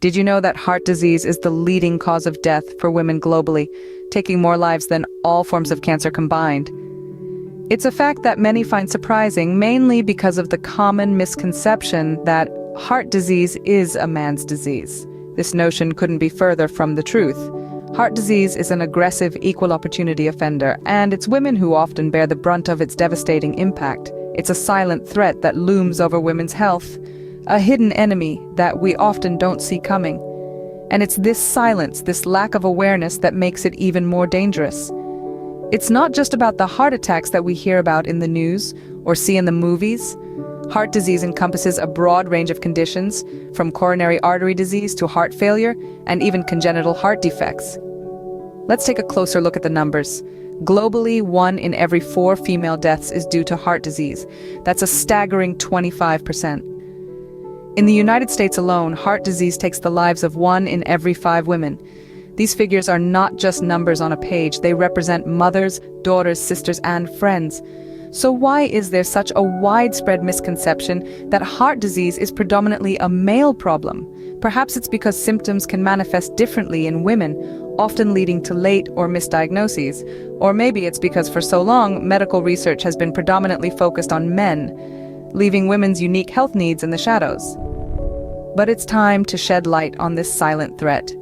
Did you know that heart disease is the leading cause of death for women globally, taking more lives than all forms of cancer combined? It's a fact that many find surprising, mainly because of the common misconception that heart disease is a man's disease. This notion couldn't be further from the truth. Heart disease is an aggressive, equal opportunity offender, and it's women who often bear the brunt of its devastating impact. It's a silent threat that looms over women's health, a hidden enemy that we often don't see coming. And it's this silence, this lack of awareness, that makes it even more dangerous. It's not just about the heart attacks that we hear about in the news or see in the movies. Heart disease encompasses a broad range of conditions, from coronary artery disease to heart failure and even congenital heart defects. Let's take a closer look at the numbers. Globally, 1 in every 4 female deaths is due to heart disease. That's a staggering 25%. In the United States alone, heart disease takes the lives of 1 in every 5 women. These figures are not just numbers on a page, they represent mothers, daughters, sisters, and friends. So why is there such a widespread misconception that heart disease is predominantly a male problem? Perhaps it's because symptoms can manifest differently in women, often leading to late or misdiagnoses. Or maybe it's because for so long, medical research has been predominantly focused on men, leaving women's unique health needs in the shadows. But it's time to shed light on this silent threat.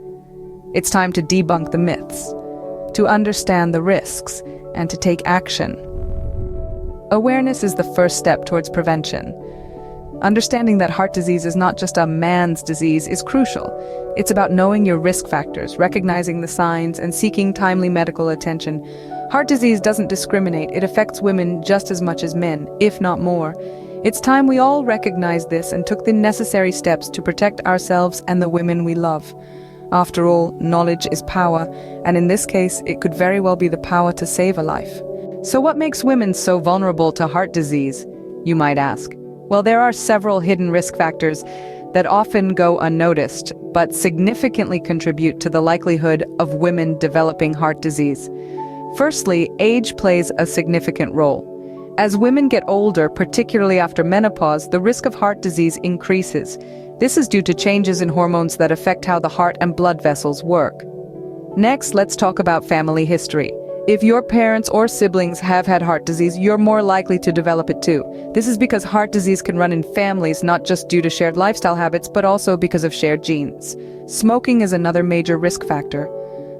It's time to debunk the myths, to understand the risks, and to take action. Awareness is the first step towards prevention. Understanding that heart disease is not just a man's disease is crucial. It's about knowing your risk factors, recognizing the signs, and seeking timely medical attention. Heart disease doesn't discriminate. It affects women just as much as men, if not more. It's time we all recognized this and took the necessary steps to protect ourselves and the women we love. After all, knowledge is power, and in this case, it could very well be the power to save a life. So what makes women so vulnerable to heart disease, you might ask? Well, there are several hidden risk factors that often go unnoticed, but significantly contribute to the likelihood of women developing heart disease. Firstly, age plays a significant role. As women get older, particularly after menopause, the risk of heart disease increases. This is due to changes in hormones that affect how the heart and blood vessels work. Next, let's talk about family history. If your parents or siblings have had heart disease, you're more likely to develop it too. This is because heart disease can run in families, not just due to shared lifestyle habits, but also because of shared genes. Smoking is another major risk factor.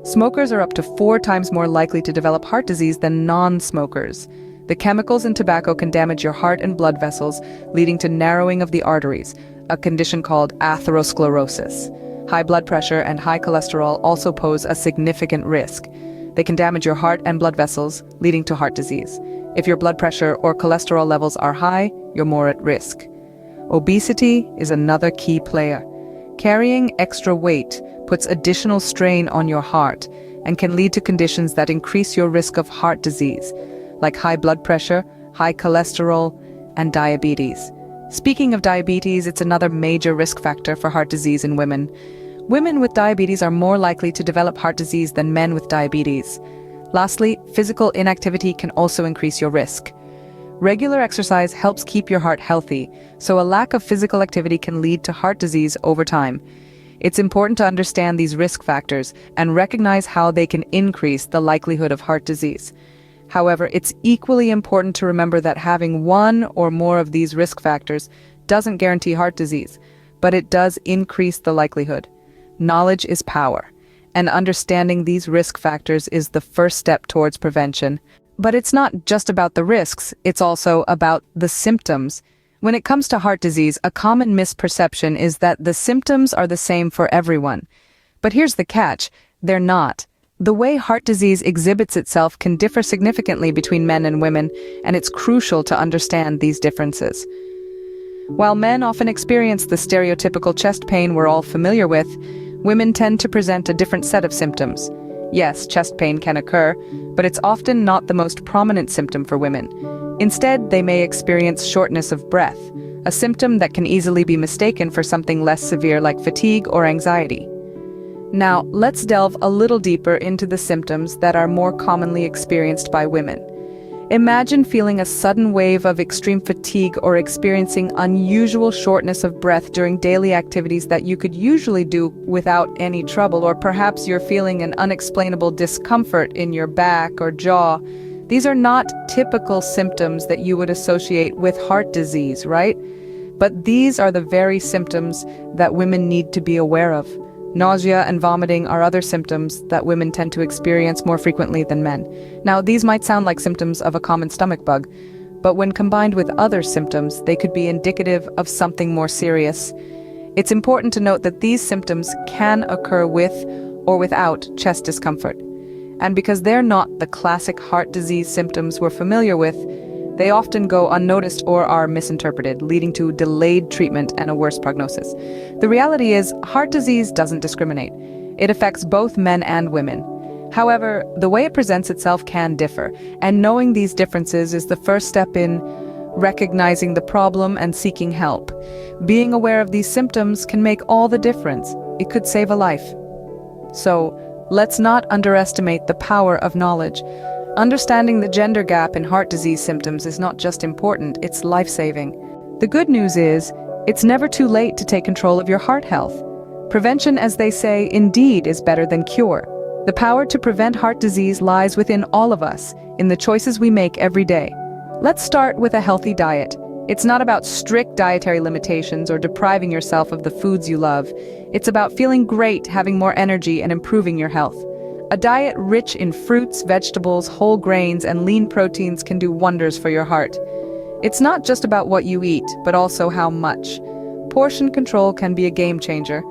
Smokers are up to 4 times more likely to develop heart disease than non-smokers. The chemicals in tobacco can damage your heart and blood vessels, leading to narrowing of the arteries, a condition called atherosclerosis. High blood pressure and high cholesterol also pose a significant risk. They can damage your heart and blood vessels, leading to heart disease. If your blood pressure or cholesterol levels are high, you're more at risk. Obesity is another key player. Carrying extra weight puts additional strain on your heart and can lead to conditions that increase your risk of heart disease, like high blood pressure, high cholesterol, and diabetes. Speaking of diabetes, it's another major risk factor for heart disease in women. Women with diabetes are more likely to develop heart disease than men with diabetes. Lastly, physical inactivity can also increase your risk. Regular exercise helps keep your heart healthy, so a lack of physical activity can lead to heart disease over time. It's important to understand these risk factors and recognize how they can increase the likelihood of heart disease. However, it's equally important to remember that having one or more of these risk factors doesn't guarantee heart disease, but it does increase the likelihood. Knowledge is power, and understanding these risk factors is the first step towards prevention. But it's not just about the risks, it's also about the symptoms. When it comes to heart disease, a common misperception is that the symptoms are the same for everyone. But here's the catch, they're not. The way heart disease exhibits itself can differ significantly between men and women, and it's crucial to understand these differences. While men often experience the stereotypical chest pain we're all familiar with, women tend to present a different set of symptoms. Yes, chest pain can occur, but it's often not the most prominent symptom for women. Instead, they may experience shortness of breath, a symptom that can easily be mistaken for something less severe like fatigue or anxiety. Now, let's delve a little deeper into the symptoms that are more commonly experienced by women. Imagine feeling a sudden wave of extreme fatigue or experiencing unusual shortness of breath during daily activities that you could usually do without any trouble, or perhaps you're feeling an unexplainable discomfort in your back or jaw. These are not typical symptoms that you would associate with heart disease, right? But these are the very symptoms that women need to be aware of. Nausea and vomiting are other symptoms that women tend to experience more frequently than men. Now, these might sound like symptoms of a common stomach bug, but when combined with other symptoms, they could be indicative of something more serious. It's important to note that these symptoms can occur with or without chest discomfort. And because they're not the classic heart disease symptoms we're familiar with, they often go unnoticed or are misinterpreted, leading to delayed treatment and a worse prognosis. The reality is, heart disease doesn't discriminate. It affects both men and women. However, the way it presents itself can differ, and knowing these differences is the first step in recognizing the problem and seeking help. Being aware of these symptoms can make all the difference. It could save a life. So, let's not underestimate the power of knowledge. Understanding the gender gap in heart disease symptoms is not just important, it's life-saving. The good news is, it's never too late to take control of your heart health. Prevention, as they say, indeed is better than cure. The power to prevent heart disease lies within all of us, in the choices we make every day. Let's start with a healthy diet. It's not about strict dietary limitations or depriving yourself of the foods you love. It's about feeling great, having more energy, and improving your health. A diet rich in fruits, vegetables, whole grains, and lean proteins can do wonders for your heart. It's not just about what you eat, but also how much. Portion control can be a game changer.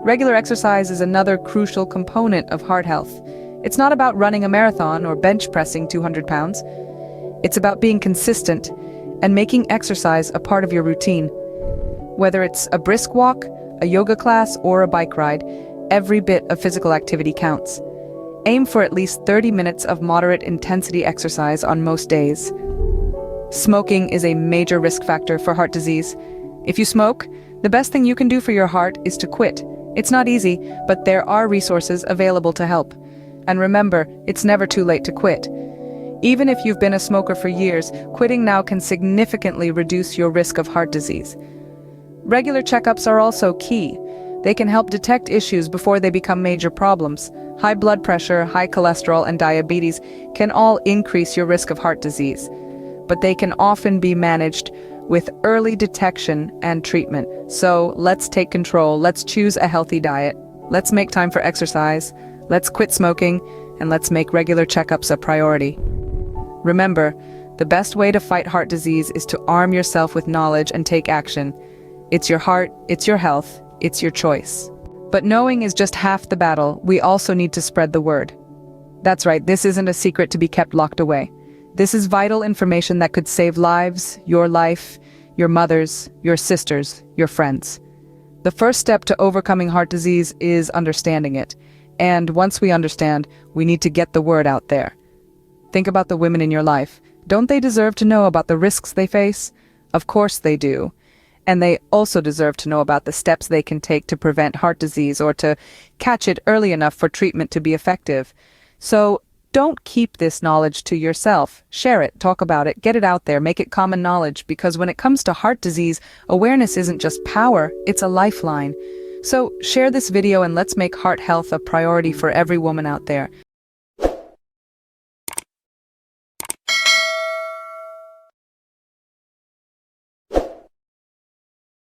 Regular exercise is another crucial component of heart health. It's not about running a marathon or bench pressing 200 pounds. It's about being consistent and making exercise a part of your routine. Whether it's a brisk walk, a yoga class, or a bike ride, every bit of physical activity counts. Aim for at least 30 minutes of moderate intensity exercise on most days. Smoking is a major risk factor for heart disease. If you smoke, the best thing you can do for your heart is to quit. It's not easy, but there are resources available to help. And remember, it's never too late to quit. Even if you've been a smoker for years, quitting now can significantly reduce your risk of heart disease. Regular checkups are also key. They can help detect issues before they become major problems. High blood pressure, high cholesterol, and diabetes can all increase your risk of heart disease, but they can often be managed with early detection and treatment. So let's take control. Let's choose a healthy diet. Let's make time for exercise. Let's quit smoking, and let's make regular checkups a priority. Remember, the best way to fight heart disease is to arm yourself with knowledge and take action. It's your heart, it's your health, it's your choice. But knowing is just half the battle. We also need to spread the word. That's right, this isn't a secret to be kept locked away. This is vital information that could save lives, your life, your mother's, your sister's, your friends. The first step to overcoming heart disease is understanding it. And once we understand, we need to get the word out there. Think about the women in your life. Don't they deserve to know about the risks they face? Of course they do. And they also deserve to know about the steps they can take to prevent heart disease or to catch it early enough for treatment to be effective. So don't keep this knowledge to yourself. Share it, talk about it, get it out there, make it common knowledge, because when it comes to heart disease, awareness isn't just power, it's a lifeline. So share this video and let's make heart health a priority for every woman out there.